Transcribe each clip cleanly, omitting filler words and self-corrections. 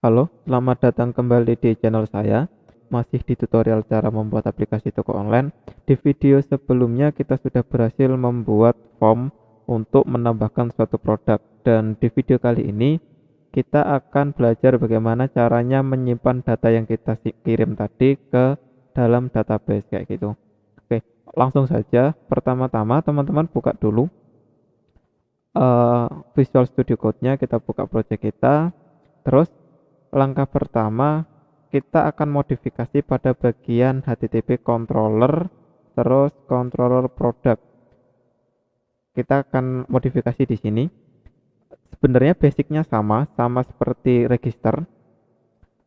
Halo, selamat datang kembali di channel saya. Masih di tutorial cara membuat aplikasi toko online. Di video sebelumnya kita sudah berhasil membuat form untuk menambahkan suatu produk, dan di video kali ini kita akan belajar bagaimana caranya menyimpan data yang kita kirim tadi ke dalam database kayak gitu. Oke, langsung saja. Pertama-tama teman-teman buka dulu Visual Studio Code-nya, kita buka project kita. Terus langkah pertama, kita akan modifikasi pada bagian HTTP controller, terus controller product. Kita akan modifikasi di sini. Sebenarnya basicnya sama seperti register.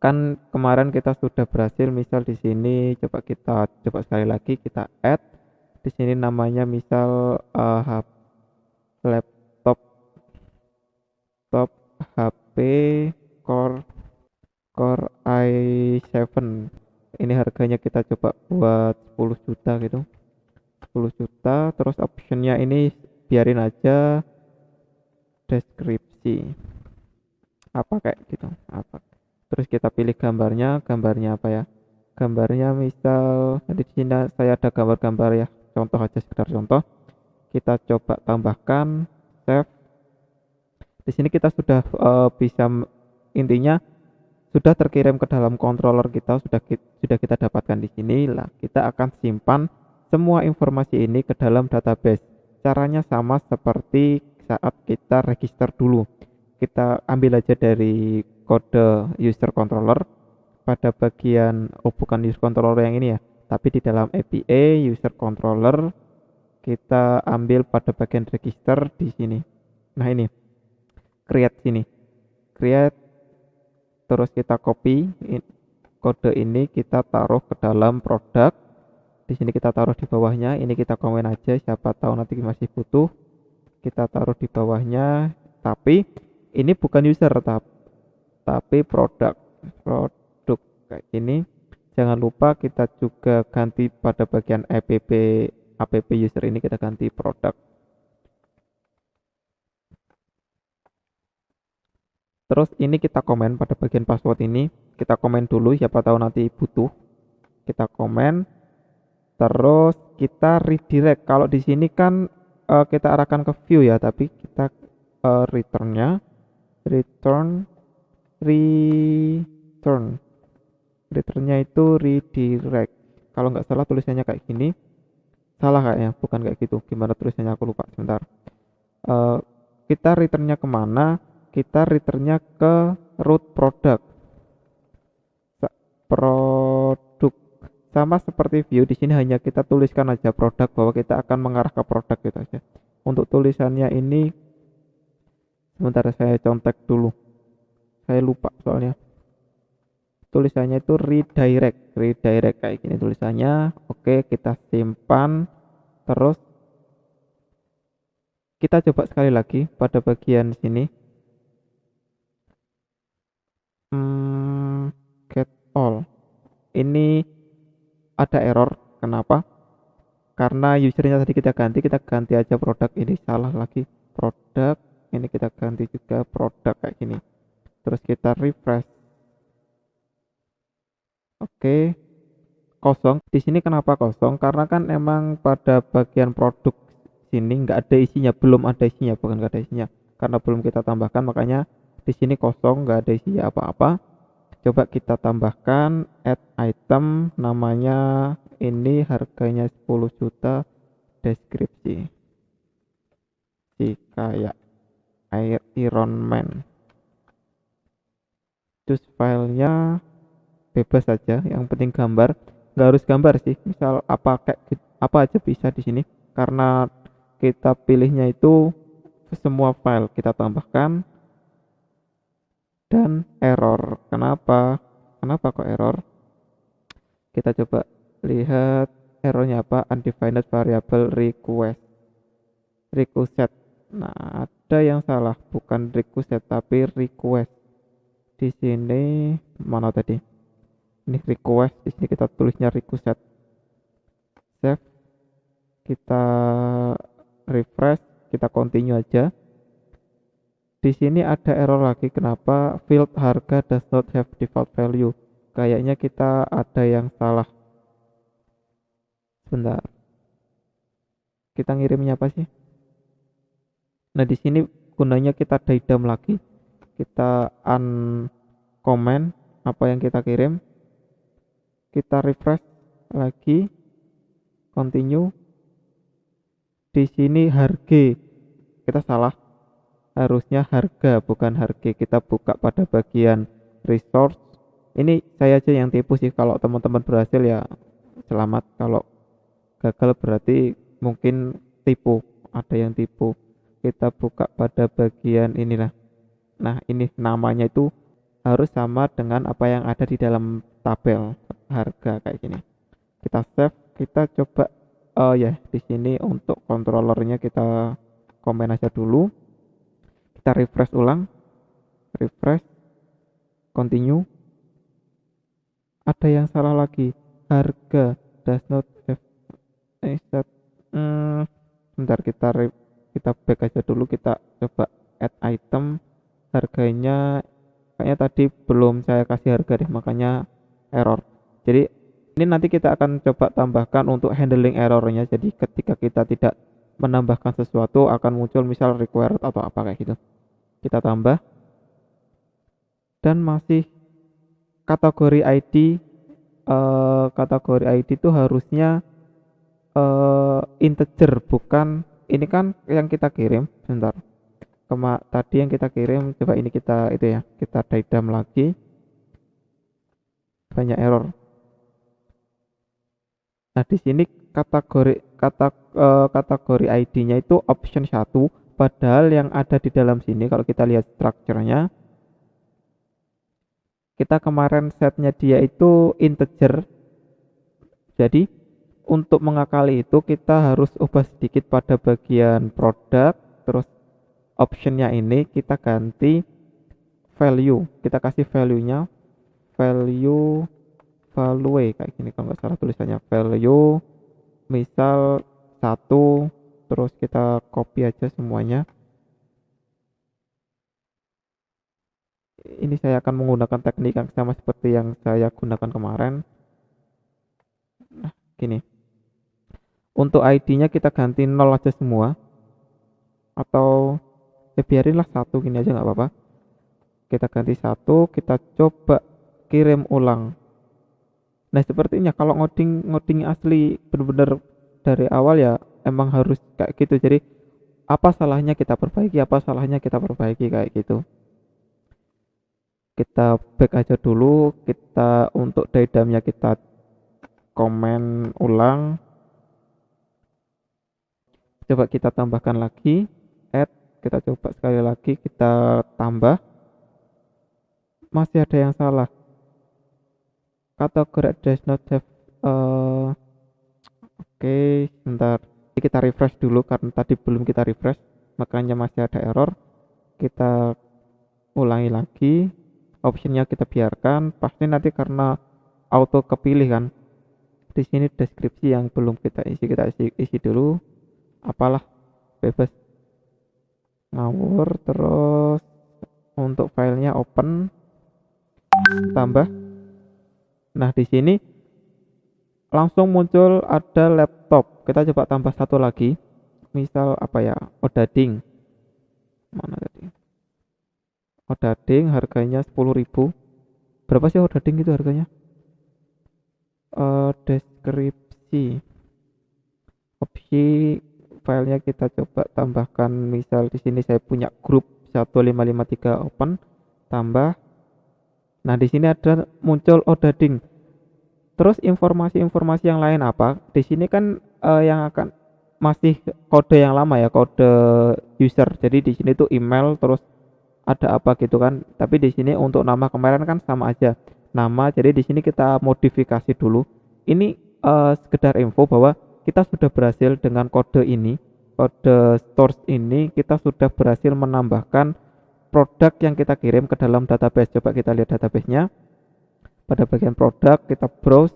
Kan kemarin kita sudah berhasil, misal di sini coba kita coba sekali lagi kita add. Di sini namanya misal laptop top HP core Core i7. Ini harganya kita coba buat 10 juta gitu. 10 juta, terus optionnya ini biarin aja deskripsi. Apa kayak gitu. Apa. Terus kita pilih gambarnya apa ya? Gambarnya misal di sini saya ada gambar-gambar ya. Contoh aja, sekedar contoh. Kita coba tambahkan save. Di sini kita sudah bisa, intinya sudah terkirim ke dalam controller kita, sudah kita dapatkan di sini lah. Kita akan simpan semua informasi ini ke dalam database. Caranya sama seperti saat kita register dulu. Kita ambil aja dari kode user controller pada bagian, oh bukan user controller yang ini ya, tapi di dalam API user controller kita ambil pada bagian register di sini. Nah ini create sini, create, terus kita copy kode ini, kita taruh ke dalam produk. Di sini kita taruh di bawahnya, ini kita komen aja, siapa tahu nanti masih butuh. Kita taruh di bawahnya, tapi ini bukan user tapi produk kayak gini. Jangan lupa kita juga ganti pada bagian app user ini, kita ganti produk. Terus ini kita komen pada bagian password ini, kita komen dulu, siapa tahu nanti butuh. Kita komen, terus kita redirect. Kalau di sini kan kita arahkan ke view ya, tapi kita returnnya return return returnnya itu redirect. Kalau nggak salah tulisannya kayak gini, salah kayaknya, bukan kayak gitu. Gimana tulisannya aku lupa, sebentar. Eh, kita returnnya kemana? Kita returnnya ke root product. Produk sama seperti view, di sini hanya kita tuliskan aja produk, bahwa kita akan mengarah ke produk gitu aja. Untuk tulisannya ini sebentar, saya contek dulu, saya lupa soalnya. Tulisannya itu redirect kayak gini tulisannya. Oke, kita simpan. Terus kita coba sekali lagi pada bagian sini. Get all. Ini ada error. Kenapa? Karena usernya tadi kita ganti aja produk. Ini salah lagi, produk. Ini kita ganti juga produk kayak gini. Terus kita refresh. Oke, kosong. Di sini kenapa kosong? Karena kan emang pada bagian produk sini nggak ada isinya, belum ada isinya, bukan nggak ada isinya. Karena belum kita tambahkan, makanya di sini kosong, nggak ada isinya apa-apa. Coba kita tambahkan add item, namanya ini harganya 10 juta, deskripsi si kayak Iron Man. Choose filenya bebas saja, yang penting gambar. Nggak harus gambar sih, misal apa kayak apa aja bisa di sini, karena kita pilihnya itu semua file kita tambahkan. Dan error, kenapa kok error? Kita coba lihat errornya apa. Undefined variable request. Nah, ada yang salah, bukan request tapi request. Di sini mana tadi? Ini request, di sini kita tulisnya request. Save, kita refresh, kita continue aja. Di sini ada error lagi, kenapa field harga does not have default value. Kayaknya kita ada yang salah. Sebentar. Kita ngirimnya apa sih? Nah, di sini gunanya kita daidam lagi. Kita uncomment apa yang kita kirim. Kita refresh lagi. Continue. Di sini harga. Kita salah. Harusnya harga bukan harga. Kita buka pada bagian resource. Ini saya aja yang tipu sih. Kalau teman-teman berhasil ya selamat. Kalau gagal berarti mungkin tipu. Ada yang tipu. Kita buka pada bagian inilah. Nah, ini namanya itu harus sama dengan apa yang ada di dalam tabel harga kayak gini. Kita save, kita coba ya di sini untuk controllernya kita komen aja dulu. Kita refresh ulang. Refresh. Continue. Ada yang salah lagi. Harga does not have set. Bentar kita back aja dulu, kita coba add item. Harganya kayaknya tadi belum saya kasih harga deh, makanya error. Jadi ini nanti kita akan coba tambahkan untuk handling errornya. Jadi ketika kita tidak menambahkan sesuatu akan muncul misal required atau apa kayak gitu. Kita tambah dan masih kategori ID. Kategori ID itu harusnya integer, bukan ini kan yang kita kirim. Bentar. Tadi yang kita kirim, coba ini kita itu ya, kita daidam lagi. Banyak error. Nah, di sini kategori ID-nya itu option 1, padahal yang ada di dalam sini kalau kita lihat strukturnya, kita kemarin setnya dia itu integer. Jadi untuk mengakali itu kita harus ubah sedikit pada bagian produk, terus optionnya ini kita ganti value, kita kasih value-nya value kayak gini kalau nggak salah tulisannya, value misal 1, terus kita copy aja semuanya. Ini saya akan menggunakan teknik yang sama seperti yang saya gunakan kemarin. Nah, gini. Untuk ID-nya kita ganti 0 aja semua. Atau biarinlah 1 gini aja nggak apa-apa. Kita ganti 1, kita coba kirim ulang. Nah, sepertinya kalau ngoding asli benar-benar dari awal ya emang harus kayak gitu. Jadi apa salahnya kita perbaiki, kayak gitu. Kita back aja dulu, kita untuk daidamnya kita komen ulang. Coba kita tambahkan lagi, add, kita coba sekali lagi, kita tambah. Masih ada yang salah. Kategori does not have oke, sebentar. Kita refresh dulu karena tadi belum kita refresh, makanya masih ada error. Kita ulangi lagi. Optionnya kita biarkan, pasti nanti karena auto kepilih kan. Di sini deskripsi yang belum kita isi dulu. Apalah, bebas ngawur. Terus untuk filenya open, tambah. Nah, di sini langsung muncul ada laptop. Kita coba tambah satu lagi. Misal apa ya? Odading. Mana tadi? Odading harganya 10.000. Berapa sih Odading itu harganya? Deskripsi. Opsi filenya kita coba tambahkan, misal di sini saya punya grup 1553 open, tambah. Nah, di sini ada muncul Odading. Terus informasi-informasi yang lain apa? Di sini kan yang akan masih kode yang lama ya, kode user. Jadi di sini tuh email terus ada apa gitu kan. Tapi di sini untuk nama kemarin kan sama aja. Nama, jadi di sini kita modifikasi dulu. Ini sekedar info bahwa kita sudah berhasil dengan kode ini, kode source ini, kita sudah berhasil menambahkan produk yang kita kirim ke dalam database. Coba kita lihat databasenya. Pada bagian produk kita browse.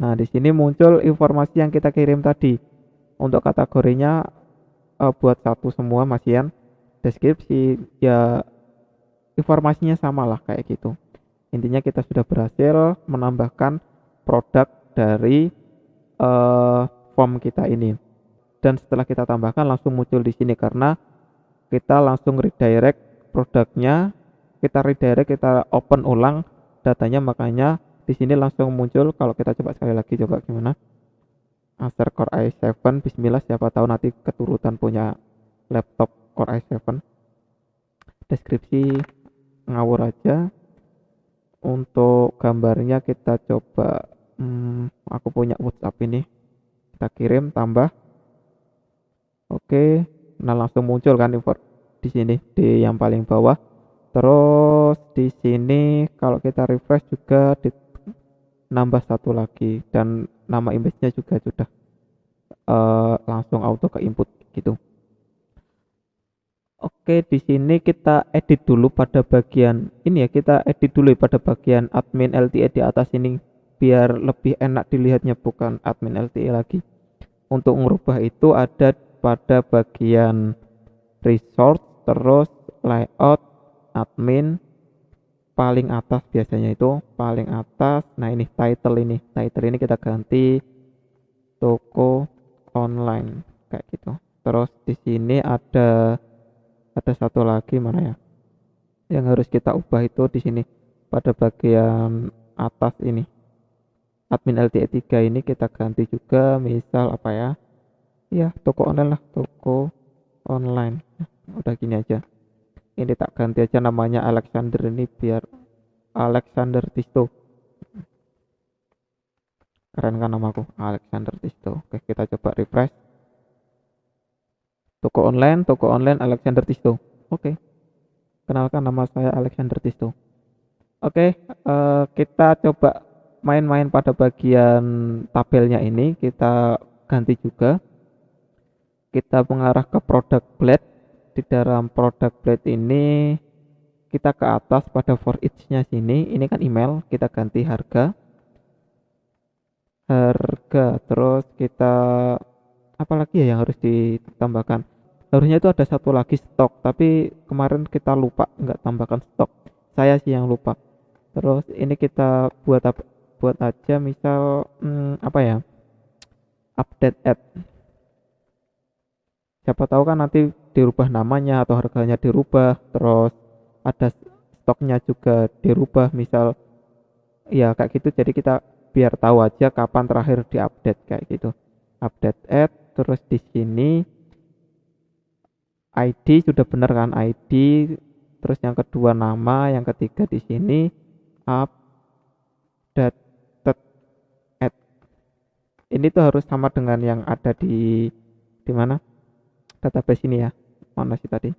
Nah, di sini muncul informasi yang kita kirim tadi. Untuk kategorinya buat satu semua masian. deskripsi, ya informasinya sama lah kayak gitu. Intinya kita sudah berhasil menambahkan produk dari eh, form kita ini. Dan setelah kita tambahkan langsung muncul di sini karena kita langsung redirect produknya, kita redirect, kita open ulang datanya, makanya di sini langsung muncul. Kalau kita coba sekali lagi, coba gimana? Acer Core i7, bismillah, siapa tahu nanti keturutan punya laptop Core i7. Deskripsi ngawur aja. Untuk gambarnya kita coba, aku punya WhatsApp ini, kita kirim tambah. Oke, nah langsung muncul kan info di sini di yang paling bawah. Terus di sini kalau kita refresh juga nambah satu lagi, dan nama image-nya juga sudah langsung auto ke input gitu. Oke, di sini kita edit dulu pada bagian ini ya, kita edit dulu pada bagian admin LTE di atas ini biar lebih enak dilihatnya, bukan admin LTE lagi. Untuk merubah itu ada pada bagian resource, terus layout, admin, paling atas biasanya itu paling atas. Nah ini title ini kita ganti toko online kayak gitu. Terus di sini ada satu lagi, mana ya, yang harus kita ubah itu di sini pada bagian atas ini, admin LTE 3 ini kita ganti juga, misal apa ya, ya toko online lah, toko online. Udah gini aja, ini tak ganti aja namanya Alexander ini biar Alexander Tisto, keren kan namaku, Alexander Tisto. Oke, kita coba refresh, toko online Alexander Tisto. Oke, kenalkan, nama saya Alexander Tisto. Oke, kita coba main-main pada bagian tabelnya ini, kita ganti juga, kita mengarah ke product blade. Di dalam product blade ini kita ke atas pada for each-nya sini, ini kan email, kita ganti harga, terus kita apa lagi ya yang harus ditambahkan, harusnya itu ada satu lagi stok, tapi kemarin kita lupa nggak tambahkan stok, saya sih yang lupa. Terus ini kita buat aja misal apa ya, update ad, siapa tahu kan nanti dirubah namanya atau harganya dirubah, terus ada stoknya juga dirubah misal, ya kayak gitu. Jadi kita biar tahu aja kapan terakhir diupdate kayak gitu. Update ad, terus di sini ID sudah benar kan, ID, terus yang kedua nama, yang ketiga di sini updated ad. Ini tuh harus sama dengan yang ada di mana, database ini ya, mana sih tadi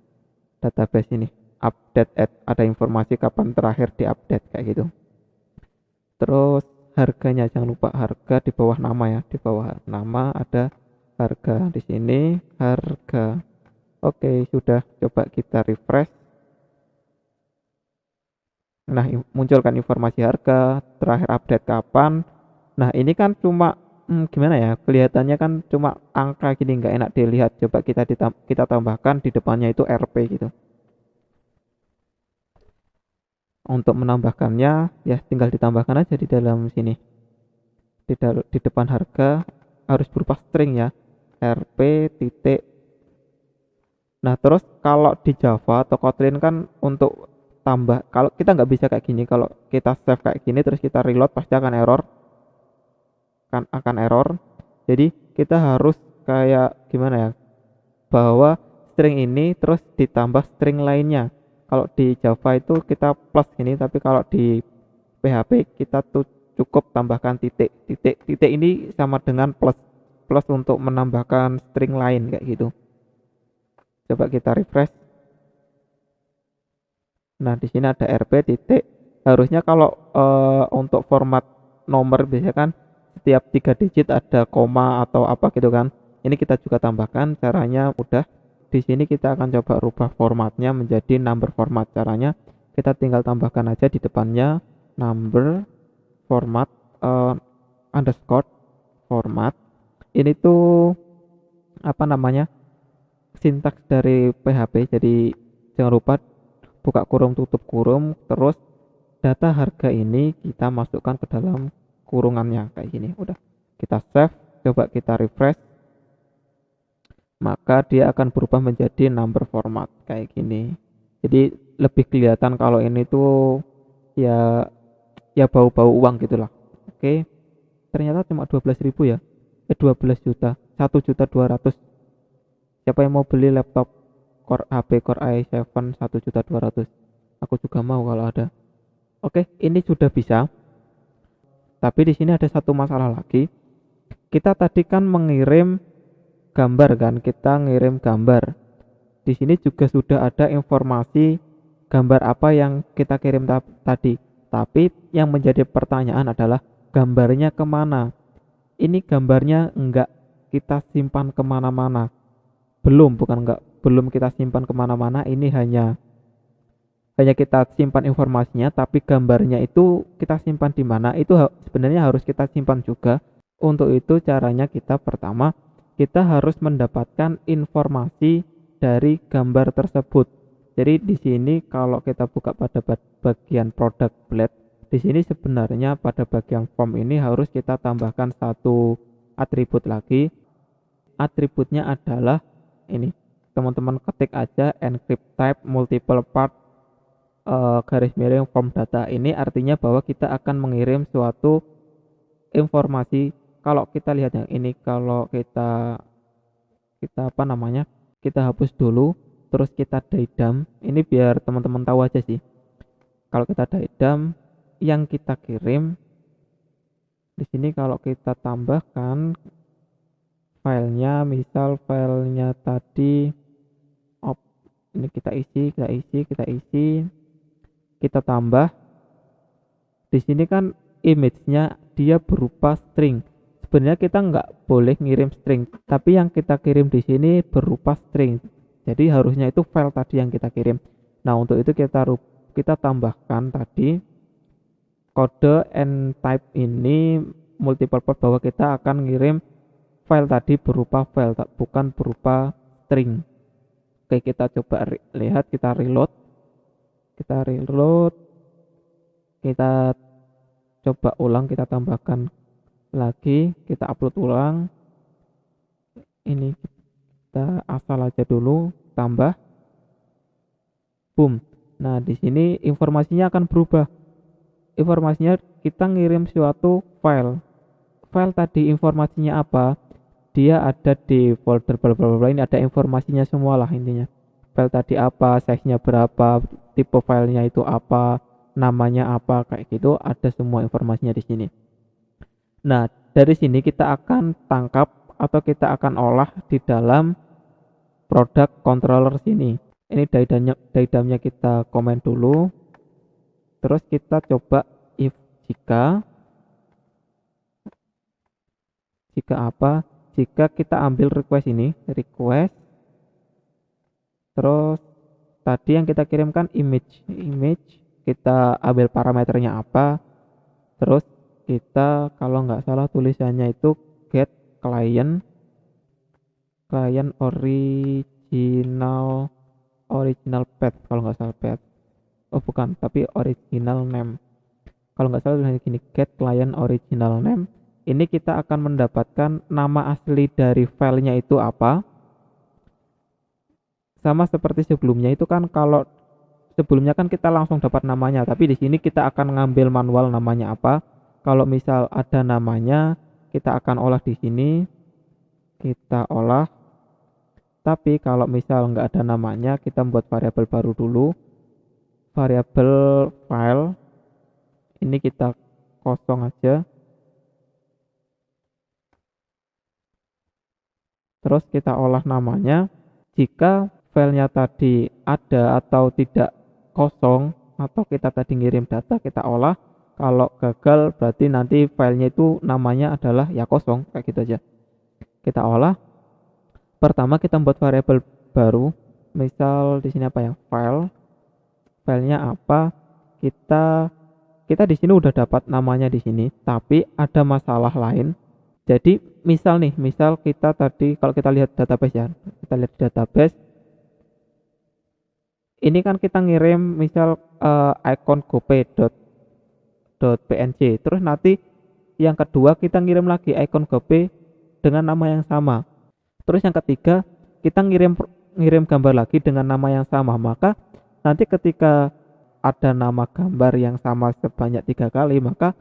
database ini, update ad, ada informasi kapan terakhir diupdate kayak gitu. Terus harganya jangan lupa, harga di bawah nama ya, di bawah nama ada harga, di sini harga. Oke, sudah, coba kita refresh. Nah, munculkan informasi harga, terakhir update kapan. Nah, ini kan cuma gimana ya? Kelihatannya kan cuma angka gini, nggak enak dilihat. Coba kita tambahkan di depannya itu RP gitu. Untuk menambahkannya ya tinggal ditambahkan aja di dalam sini. Di depan harga harus berupa string ya. RP titik. Nah, terus kalau di Java atau Kotlin kan untuk tambah, kalau kita nggak bisa kayak gini, kalau kita save kayak gini terus kita reload pasti akan error, akan error. Jadi kita harus kayak gimana ya, bahwa string ini terus ditambah string lainnya. Kalau di Java itu kita plus ini, tapi kalau di PHP kita tuh cukup tambahkan titik. Titik ini sama dengan plus, plus untuk menambahkan string lain kayak gitu. Coba kita refresh. Nah, di sini ada RP titik. Harusnya kalau untuk format nomor biasanya kan setiap 3 digit ada koma atau apa gitu kan. Ini kita juga tambahkan, caranya mudah. Di sini kita akan coba rubah formatnya menjadi number format. Caranya kita tinggal tambahkan aja di depannya number format underscore format. Ini tuh apa namanya, sintaks dari PHP. Jadi jangan lupa buka kurung tutup kurung, terus data harga ini kita masukkan ke dalam kurungannya kayak gini. Udah kita save, coba kita refresh, maka dia akan berubah menjadi number format kayak gini. Jadi lebih kelihatan kalau ini tuh ya bau-bau uang gitulah. Oke, ternyata cuma 12.000 ya, 12 juta, 1.200.000. Siapa yang mau beli laptop Core HP Core i7 1.200.000? Aku juga mau kalau ada. Oke, ini sudah bisa. Tapi di sini ada satu masalah lagi. Kita tadi kan mengirim gambar kan, kita ngirim gambar. Di sini juga sudah ada informasi gambar apa yang kita kirim tadi. Tapi yang menjadi pertanyaan adalah gambarnya kemana? Ini gambarnya enggak kita simpan kemana-mana. Belum kita simpan kemana-mana. Ini hanya kita simpan informasinya, tapi gambarnya itu kita simpan di mana? Itu sebenarnya harus kita simpan juga. Untuk itu caranya pertama kita harus mendapatkan informasi dari gambar tersebut. Jadi di sini kalau kita buka pada bagian product blade, di sini sebenarnya pada bagian form ini harus kita tambahkan satu atribut lagi. Atributnya adalah ini. Teman-teman ketik aja encrypt type multiple part garis miring form data. Ini artinya bahwa kita akan mengirim suatu informasi. Kalau kita lihat yang ini, kalau kita kita hapus dulu, terus kita daidam. Ini biar teman-teman tahu aja sih. Kalau kita daidam yang kita kirim di sini, kalau kita tambahkan filenya, misal filenya tadi ini kita isi, kita tambah. Di sini kan image-nya dia berupa string. Sebenarnya kita nggak boleh ngirim string, tapi yang kita kirim di sini berupa string. Jadi harusnya itu file tadi yang kita kirim. Nah, untuk itu kita tambahkan tadi kode and type ini multiple part, bahwa kita akan ngirim file tadi berupa file, bukan berupa string. Oke, kita coba lihat, kita reload, kita coba ulang, kita tambahkan lagi, kita upload ulang. Ini kita asal aja dulu, tambah, boom. Nah, di sini informasinya akan berubah. Informasinya kita ngirim suatu file. File tadi informasinya apa? Dia ada di folder bla bla bla, ini ada informasinya semua lah intinya. File tadi apa, size-nya berapa, tipe filenya itu apa, namanya apa, kayak gitu, ada semua informasinya di sini. Nah, dari sini kita akan tangkap atau kita akan olah di dalam product controller sini. Ini daidamnya kita komen dulu. Terus kita coba if jika apa? Jika kita ambil request ini, terus tadi yang kita kirimkan image, kita ambil parameternya apa, terus kita kalau nggak salah tulisannya itu get client original path, kalau nggak salah path, oh bukan, tapi original name. Kalau nggak salah tulisannya gini, get client original name. Ini kita akan mendapatkan nama asli dari filenya itu apa. Sama seperti sebelumnya itu kan, kalau sebelumnya kan kita langsung dapat namanya, tapi di sini kita akan ngambil manual namanya apa. Kalau misal ada namanya, kita akan olah di sini, kita olah. Tapi kalau misal nggak ada namanya, kita buat variabel baru dulu, variabel file. Ini kita kosong aja. Terus kita olah namanya. Jika filenya tadi ada atau tidak kosong, atau kita tadi ngirim data, kita olah. Kalau gagal berarti nanti filenya itu namanya adalah ya kosong, kayak gitu aja. Kita olah. Pertama kita buat variabel baru. Misal di sini apa ya? Filenya apa? Kita di sini udah dapat namanya di sini, tapi ada masalah lain. Jadi misal kita tadi kalau kita lihat database ya, kita lihat database ini kan kita ngirim misal icon gopay.png, terus nanti yang kedua kita ngirim lagi icon gopay dengan nama yang sama. Terus yang ketiga kita ngirim gambar lagi dengan nama yang sama. Maka nanti ketika ada nama gambar yang sama sebanyak 3 kali, maka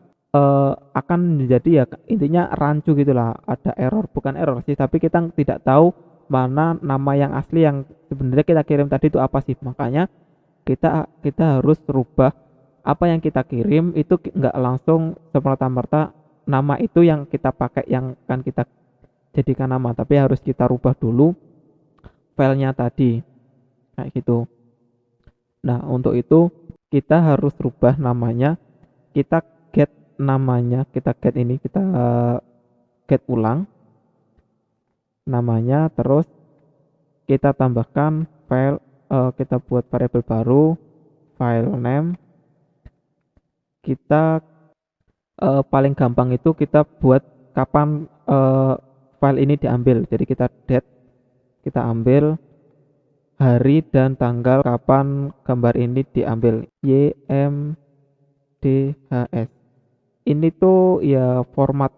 akan menjadi ya intinya rancu gitulah, ada error, bukan error sih, tapi kita tidak tahu mana nama yang asli yang sebenarnya kita kirim tadi itu apa sih. Makanya kita harus rubah apa yang kita kirim itu nggak langsung semerta-merta nama itu yang kita pakai, yang kan kita jadikan nama, tapi harus kita rubah dulu filenya tadi kayak gitu. Nah, untuk itu kita harus rubah namanya, kita get namanya, kita get ulang namanya, terus kita tambahkan file, kita buat variabel baru file name. Kita paling gampang itu kita buat kapan file ini diambil. Jadi kita date, kita ambil hari dan tanggal kapan gambar ini diambil, YMDHS. Ini tuh ya format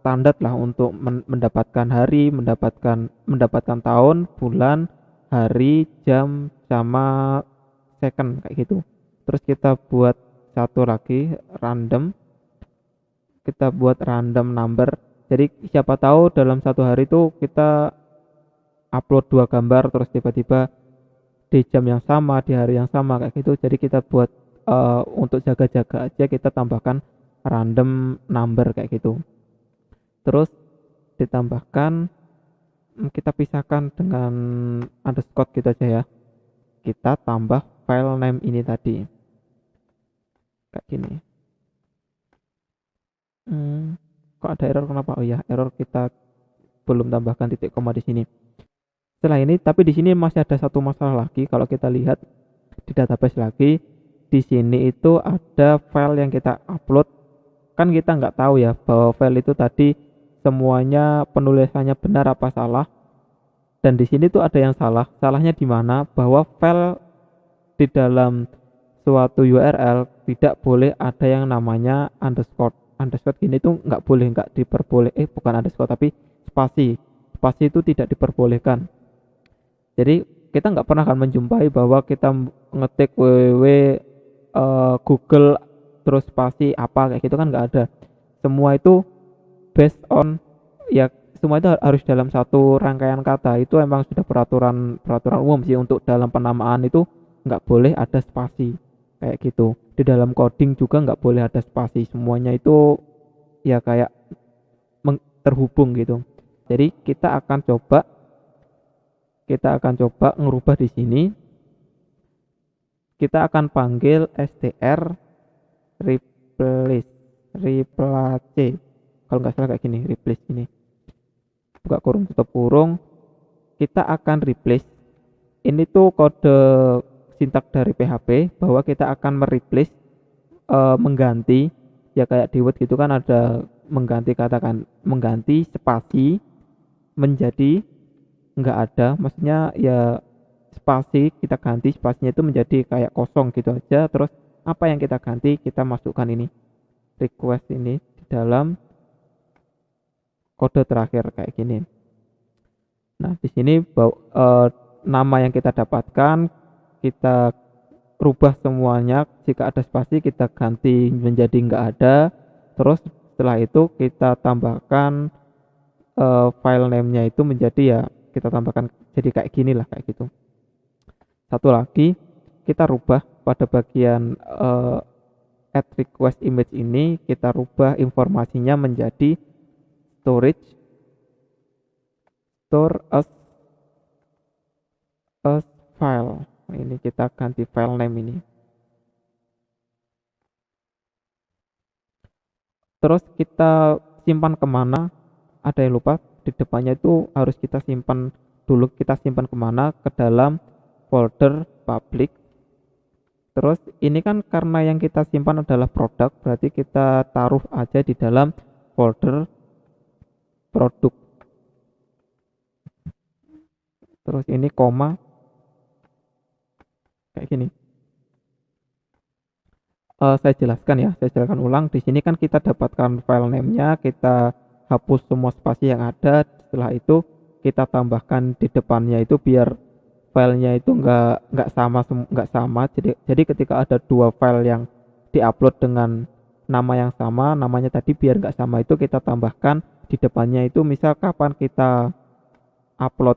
standar lah untuk mendapatkan hari, mendapatkan tahun, bulan, hari, jam, sama second kayak gitu. Terus kita buat satu lagi random, kita buat random number. Jadi siapa tahu dalam satu hari itu kita upload 2 gambar, terus tiba-tiba di jam yang sama, di hari yang sama kayak gitu. Jadi kita buat untuk jaga-jaga aja, kita tambahkan random number kayak gitu. Terus ditambahkan, kita pisahkan dengan underscore gitu aja ya. Kita tambah file name ini tadi kayak gini. Kok ada error, kenapa? Oh ya, error, kita belum tambahkan titik koma di sini. Setelah ini, tapi di sini masih ada satu masalah lagi. Kalau kita lihat di database lagi, di sini itu ada file yang kita upload, kan kita nggak tahu ya bahwa file itu tadi semuanya penulisannya benar apa salah. Dan di sini tuh ada yang salah. Salahnya di mana? Bahwa file di dalam suatu URL tidak boleh ada yang namanya underscore gini tuh nggak boleh, nggak diperboleh, bukan underscore tapi spasi itu tidak diperbolehkan. Jadi kita nggak pernah akan menjumpai bahwa kita ngetik www Google terus spasi apa kayak gitu, kan nggak ada. Semua itu based on ya, semua itu harus dalam satu rangkaian kata. Itu emang sudah peraturan umum sih, untuk dalam penamaan itu nggak boleh ada spasi kayak gitu. Di dalam coding juga nggak boleh ada spasi, semuanya itu ya kayak terhubung gitu. Jadi kita akan coba ngerubah di sini. Kita akan panggil str replace kalau nggak salah kayak gini, replace ini, buka kurung tutup kurung. Kita akan replace, ini tuh kode sintak dari PHP bahwa kita akan mereplace, mengganti ya, kayak di Word gitu kan ada mengganti, katakan mengganti spasi menjadi nggak ada, maksudnya ya spasi kita ganti spasinya itu menjadi kayak kosong gitu aja. Terus apa yang kita ganti, kita masukkan ini request ini di dalam kode terakhir kayak gini. Nah, di sini nama yang kita dapatkan kita rubah semuanya. Jika ada spasi kita ganti menjadi nggak ada. Terus setelah itu kita tambahkan file name-nya itu menjadi ya, kita tambahkan jadi kayak gini lah, kayak gitu. Satu lagi, kita rubah pada bagian add request image ini, kita rubah informasinya menjadi store as file. Ini kita ganti file name ini. Terus kita simpan kemana? Ada yang lupa, di depannya itu harus kita simpan dulu. Kita simpan kemana? Ke dalam folder public. Terus ini kan karena yang kita simpan adalah produk, berarti kita taruh aja di dalam folder produk. Terus ini koma kayak gini. Saya jelaskan ulang. Di sini kan kita dapatkan file name-nya, kita hapus semua spasi yang ada. Setelah itu kita tambahkan di depannya itu biar filenya itu nggak sama. Jadi ketika ada dua file yang diupload dengan nama yang sama, namanya tadi biar nggak sama itu kita tambahkan di depannya itu. Misal kapan kita upload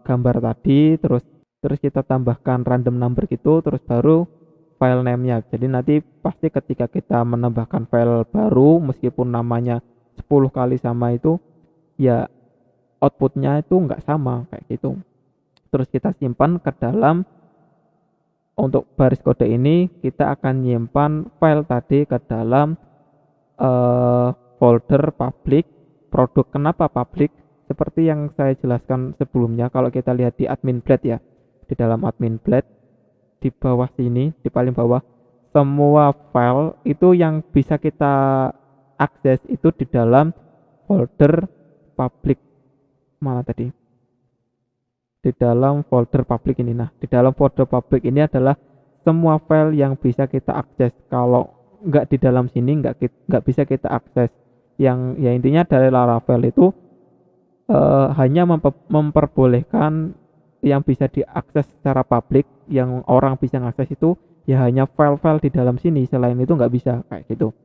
gambar tadi, terus kita tambahkan random number gitu, terus baru file name-nya. Jadi nanti pasti ketika kita menambahkan file baru meskipun namanya 10 kali sama itu ya outputnya itu nggak sama kayak gitu. Terus kita simpan ke dalam, untuk baris kode ini kita akan nyimpan file tadi ke dalam folder public produk. Kenapa public? Seperti yang saya jelaskan sebelumnya, kalau kita lihat di admin blade ya, di dalam admin blade di bawah sini, di paling bawah, semua file itu yang bisa kita akses itu di dalam folder public. Mana tadi? Di dalam folder public ini. Nah, di dalam folder public ini adalah semua file yang bisa kita akses. Kalau nggak di dalam sini nggak bisa kita akses. Yang ya intinya dari Laravel itu hanya memperbolehkan yang bisa diakses secara publik, yang orang bisa mengakses itu ya hanya file-file di dalam sini, selain itu nggak bisa kayak gitu.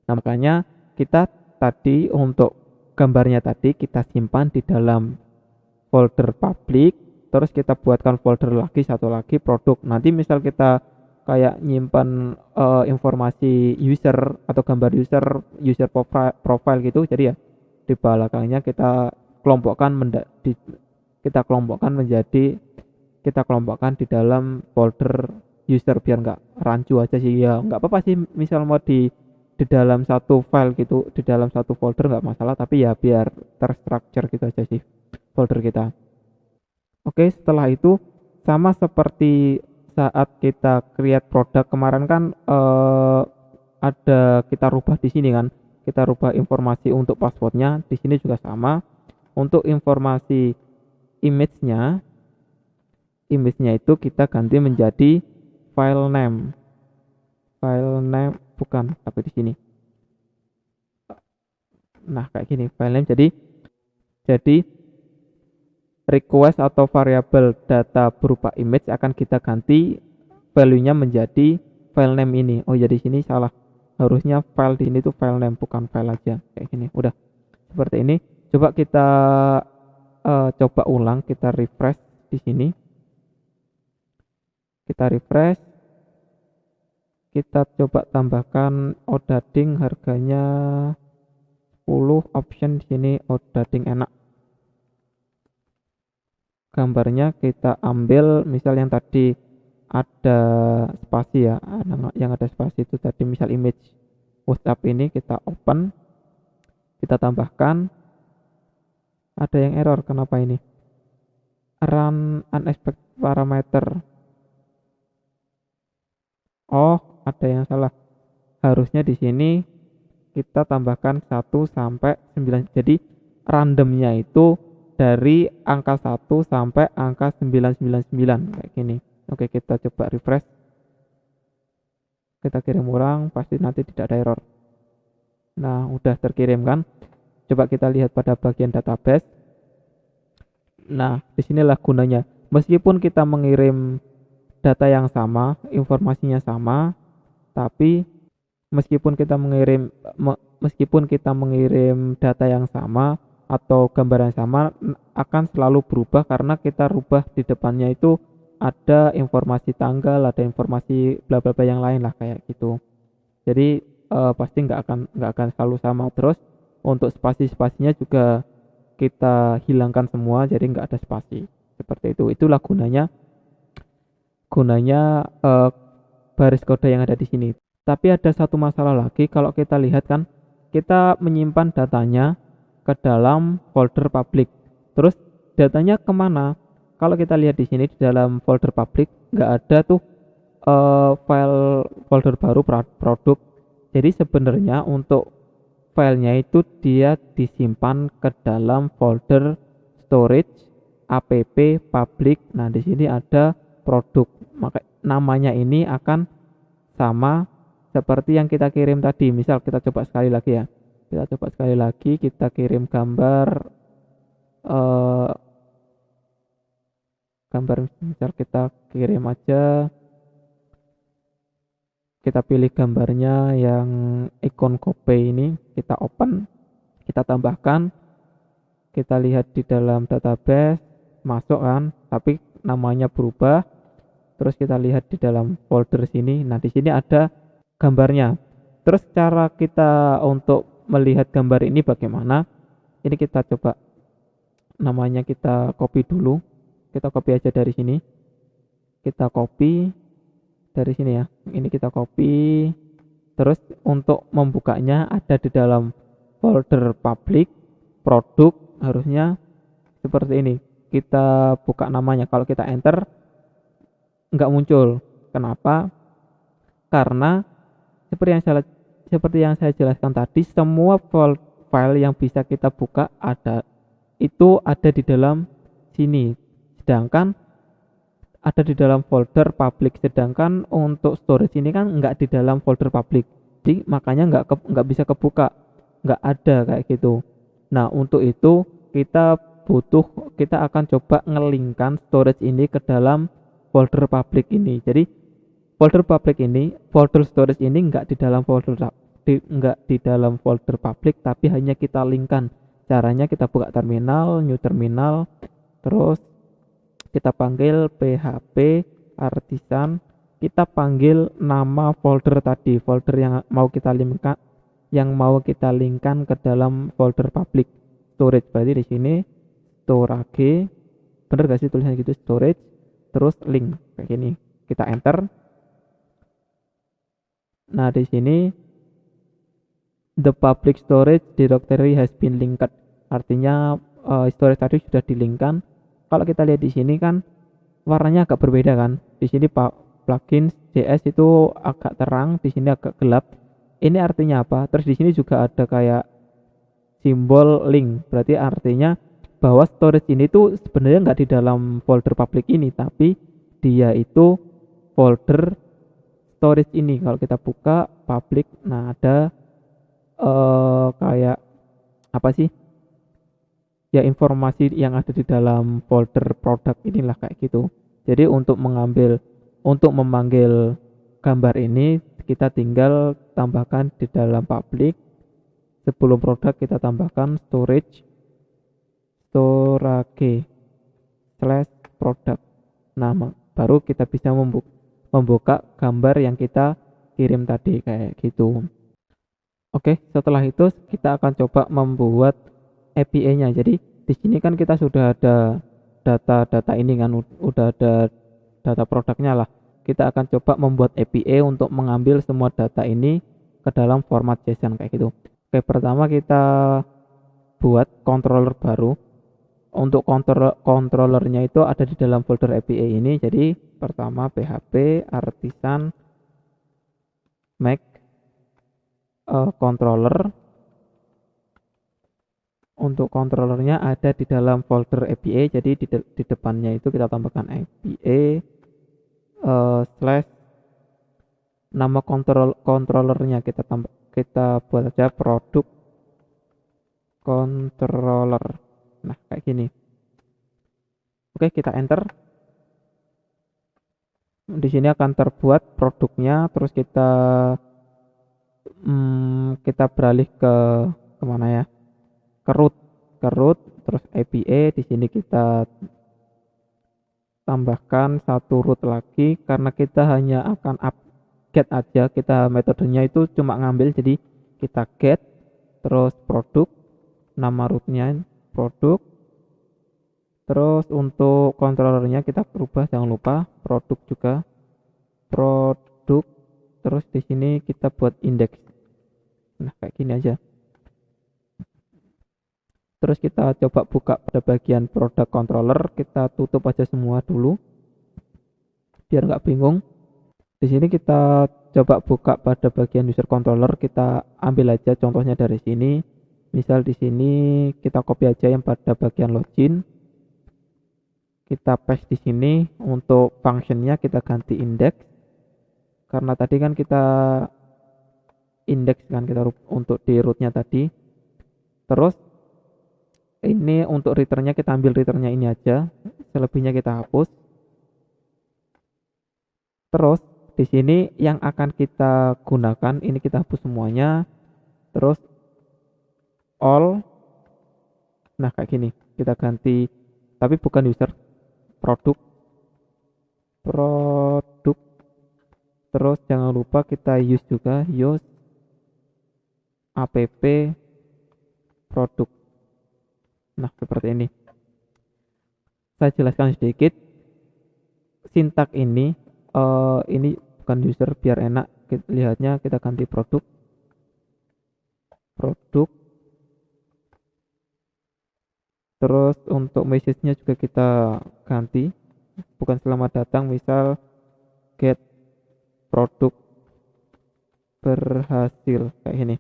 Nah makanya kita tadi untuk gambarnya tadi kita simpan di dalam folder publik, terus kita buatkan folder lagi, satu lagi produk. Nanti misal kita kayak nyimpan informasi user atau gambar user profile gitu, jadi ya di belakangnya kita kelompokkan kita kelompokkan di dalam folder user biar nggak rancu aja sih. Ya nggak apa-apa sih misal mau di dalam satu file gitu, di dalam satu folder nggak masalah, tapi ya biar terstruktur gitu aja sih folder kita. Oke, setelah itu sama seperti saat kita create produk kemarin kan ada kita rubah di sini kan, kita rubah informasi untuk passwordnya. Di sini juga sama. Untuk informasi image-nya itu kita ganti menjadi file name bukan, tapi di sini. Nah kayak gini file name. Jadi request atau variabel data berupa image akan kita ganti value-nya menjadi file name ini. Oh ya di sini salah, harusnya file di sini tuh file name bukan file aja. Kayak gini. Udah seperti ini. Coba kita coba ulang, kita refresh di sini. Kita refresh. Kita coba tambahkan odading, harganya 10, option di sini odading enak. Gambarnya kita ambil misal yang tadi ada spasi ya, yang ada spasi itu tadi misal image WhatsApp ini kita open, kita tambahkan. Ada yang error, kenapa ini? Run unexpected parameter. Oh, ada yang salah. Harusnya di sini kita tambahkan 1 sampai 9. Jadi randomnya itu dari angka 1 sampai angka 999 kayak gini. Oke, kita coba refresh. Kita kirim ulang, pasti nanti tidak ada error. Nah, udah terkirim kan? Coba kita lihat pada bagian database. Nah, disinilah gunanya. Meskipun kita mengirim data yang sama, informasinya sama, tapi meskipun kita mengirim data yang sama atau gambar yang sama akan selalu berubah karena kita rubah di depannya itu ada informasi tanggal, ada informasi bla bla bla yang lain lah kayak gitu. Jadi pasti nggak akan selalu sama. Terus untuk spasi-spasinya juga kita hilangkan semua, jadi nggak ada spasi seperti itu. Itulah gunanya baris kode yang ada di sini. Tapi ada satu masalah lagi, kalau kita lihat kan kita menyimpan datanya ke dalam folder public. Terus datanya kemana? Kalau kita lihat di sini di dalam folder public nggak ada tuh file folder baru produk. Jadi sebenarnya untuk filenya itu dia disimpan ke dalam folder storage app public. Nah, di sini ada produk. Maka namanya ini akan sama seperti yang kita kirim tadi. Misal kita coba sekali lagi ya. Kita coba sekali lagi, kita kirim gambar misal kita kirim aja, kita pilih gambarnya yang ikon copy ini, kita open, kita tambahkan, kita lihat di dalam database, masuk kan, tapi namanya berubah. Terus kita lihat di dalam folder sini. Nah, di sini ada gambarnya. Terus cara kita untuk melihat gambar ini bagaimana? Ini kita coba, namanya kita copy dulu. Kita copy aja dari sini. Kita copy dari sini ya. Ini kita copy. Terus untuk membukanya ada di dalam folder public, produk, harusnya seperti ini. Kita buka namanya. Kalau kita enter nggak muncul. Kenapa? Karena seperti yang saya jelaskan tadi, semua file yang bisa kita buka ada di dalam sini. Sedangkan ada di dalam folder public. Sedangkan untuk storage ini kan nggak di dalam folder public. Jadi makanya nggak bisa kebuka, nggak ada kayak gitu. Nah, untuk itu kita akan coba ngelingkan storage ini ke dalam folder public ini. Jadi folder storage ini nggak di dalam folder public, tapi hanya kita linkkan. Caranya kita buka terminal, new terminal, terus kita panggil php artisan, kita panggil nama folder tadi, folder yang mau kita linkkan ke dalam folder public storage. Berarti di sini storage, bener gak sih tulisannya gitu, storage terus link kayak gini. Kita enter. Nah, di sini the public storage directory has been linked. Artinya storage tadi sudah dilinkkan. Kalau kita lihat di sini kan warnanya agak berbeda kan. Di sini plugin JS itu agak terang, di sini agak gelap. Ini artinya apa? Terus di sini juga ada kayak simbol link. Berarti artinya bahwa storage ini tuh sebenarnya nggak di dalam folder public ini, tapi dia itu folder storage ini. Kalau kita buka public, nah ada kayak apa sih ya, informasi yang ada di dalam folder produk inilah kayak gitu. Jadi untuk memanggil gambar ini kita tinggal tambahkan di dalam public. Sebelum produk kita tambahkan storage / product. Nah, baru kita bisa membuka gambar yang kita kirim tadi kayak gitu. Oke, setelah itu kita akan coba membuat API-nya. Jadi di sini kan kita sudah ada data ini kan, udah ada data produknya lah. Kita akan coba membuat API untuk mengambil semua data ini ke dalam format JSON kayak gitu. Oke, pertama kita buat controller baru. Untuk controllernya itu ada di dalam folder API ini. Jadi pertama php artisan make controller. Untuk controllernya ada di dalam folder API. Jadi di depannya itu kita tambahkan API / nama controllernya kita buat aja produk controller. Nah, kayak gini. Oke, kita enter. Di sini akan terbuat produknya. Terus kita beralih ke kemana ya? Ke root. Terus API. Di sini kita tambahkan satu root lagi karena kita hanya akan get aja. Kita metodenya itu cuma ngambil. Jadi kita get, terus produk, nama rootnya produk. Terus untuk controllernya kita rubah, jangan lupa produk juga, produk. Terus di sini kita buat index. Nah, kayak gini aja. Terus kita coba buka pada bagian produk controller, kita tutup aja semua dulu biar nggak bingung. Di sini kita coba buka pada bagian user controller, kita ambil aja contohnya dari sini. Misal di sini kita copy aja yang pada bagian login, kita paste di sini. Untuk functionnya kita ganti index, karena tadi kan kita index kan, kita untuk di rootnya tadi. Terus ini untuk returnnya kita ambil returnnya ini aja, selebihnya kita hapus. Terus di sini yang akan kita gunakan ini kita hapus semuanya. Terus all, nah kayak gini kita ganti, tapi bukan user, produk. Terus jangan lupa kita use juga, use app produk. Nah seperti ini. Saya jelaskan sedikit sintak ini bukan user biar enak lihatnya. Kita ganti produk. Terus untuk message-nya juga kita ganti, bukan selamat datang, misal get produk berhasil kayak ini.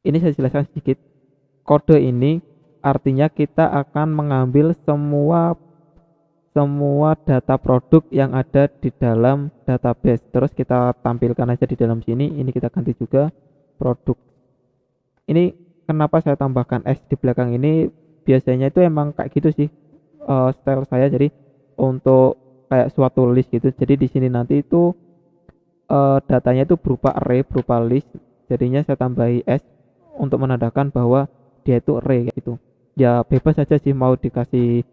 Ini saya jelaskan sedikit. Kode ini artinya kita akan mengambil semua data produk yang ada di dalam database, terus kita tampilkan aja di dalam sini. Ini kita ganti juga produk. Ini kenapa saya tambahkan S di belakang ini, biasanya itu emang kayak gitu sih style saya. Jadi untuk kayak suatu list gitu, jadi di sini nanti itu datanya itu berupa array, berupa list, jadinya saya tambahi S untuk menandakan bahwa dia itu array gitu. Ya bebas saja sih mau dikasih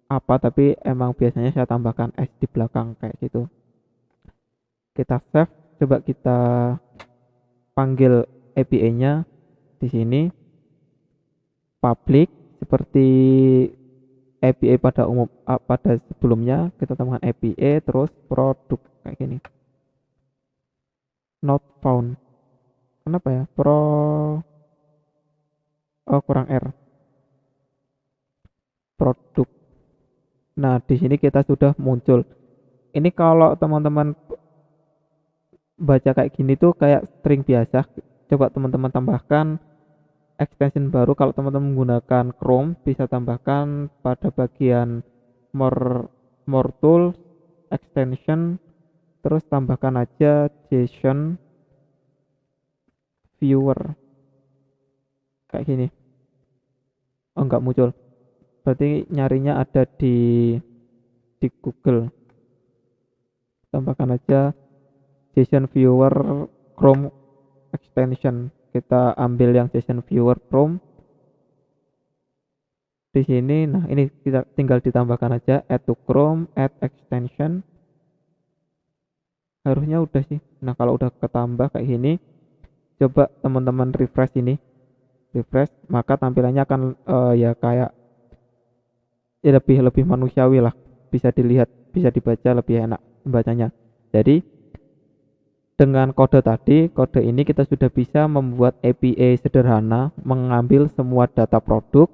apa, tapi emang biasanya saya tambahkan S di belakang kayak gitu. Kita save, coba kita panggil API-nya di sini public seperti API pada umum pada sebelumnya. Kita tambahkan API terus produk kayak gini. Not found, kenapa ya kurang R, produk. Nah di sini kita sudah muncul. Ini kalau teman-teman baca kayak gini tuh kayak string biasa. Coba teman-teman tambahkan extension baru. Kalau teman-teman menggunakan Chrome, bisa tambahkan pada bagian more tools, extension, terus tambahkan aja JSON viewer kayak gini. Oh enggak muncul, berarti nyarinya ada di Google. Tambahkan aja JSON viewer Chrome extension. Kita ambil yang JSON viewer Chrome di sini. Nah ini kita tinggal ditambahkan aja add to Chrome, add extension. Harusnya udah sih. Nah kalau udah ketambah kayak gini, coba teman-teman refresh ini, maka tampilannya akan ya kayak ya lebih manusiawi lah, bisa dilihat, bisa dibaca lebih enak bacanya. Jadi dengan kode ini kita sudah bisa membuat API sederhana, mengambil semua data produk.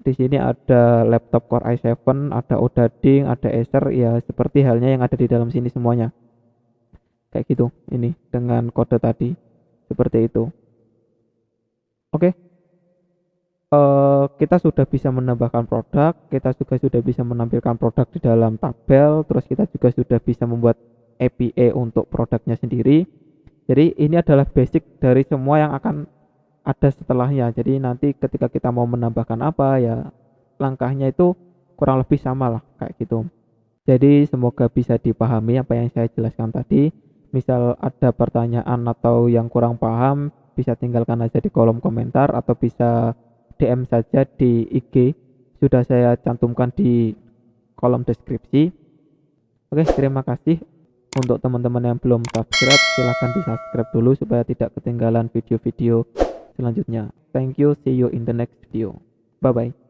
Di sini ada laptop Core i7, ada Odading, ada Acer, ya seperti halnya yang ada di dalam sini semuanya. Kayak gitu. Ini dengan kode tadi seperti itu. Oke. Kita sudah bisa menambahkan produk, kita juga sudah bisa menampilkan produk di dalam tabel, terus kita juga sudah bisa membuat API untuk produknya sendiri. Jadi ini adalah basic dari semua yang akan ada setelahnya. Jadi nanti ketika kita mau menambahkan apa ya, langkahnya itu kurang lebih sama lah kayak gitu. Jadi semoga bisa dipahami apa yang saya jelaskan tadi. Misal ada pertanyaan atau yang kurang paham, bisa tinggalkan aja di kolom komentar atau bisa DM saja di IG, sudah saya cantumkan di kolom deskripsi. Oke, terima kasih. Untuk teman-teman yang belum subscribe, silahkan di subscribe dulu supaya tidak ketinggalan video-video selanjutnya. Thank you, see you in the next video. Bye bye.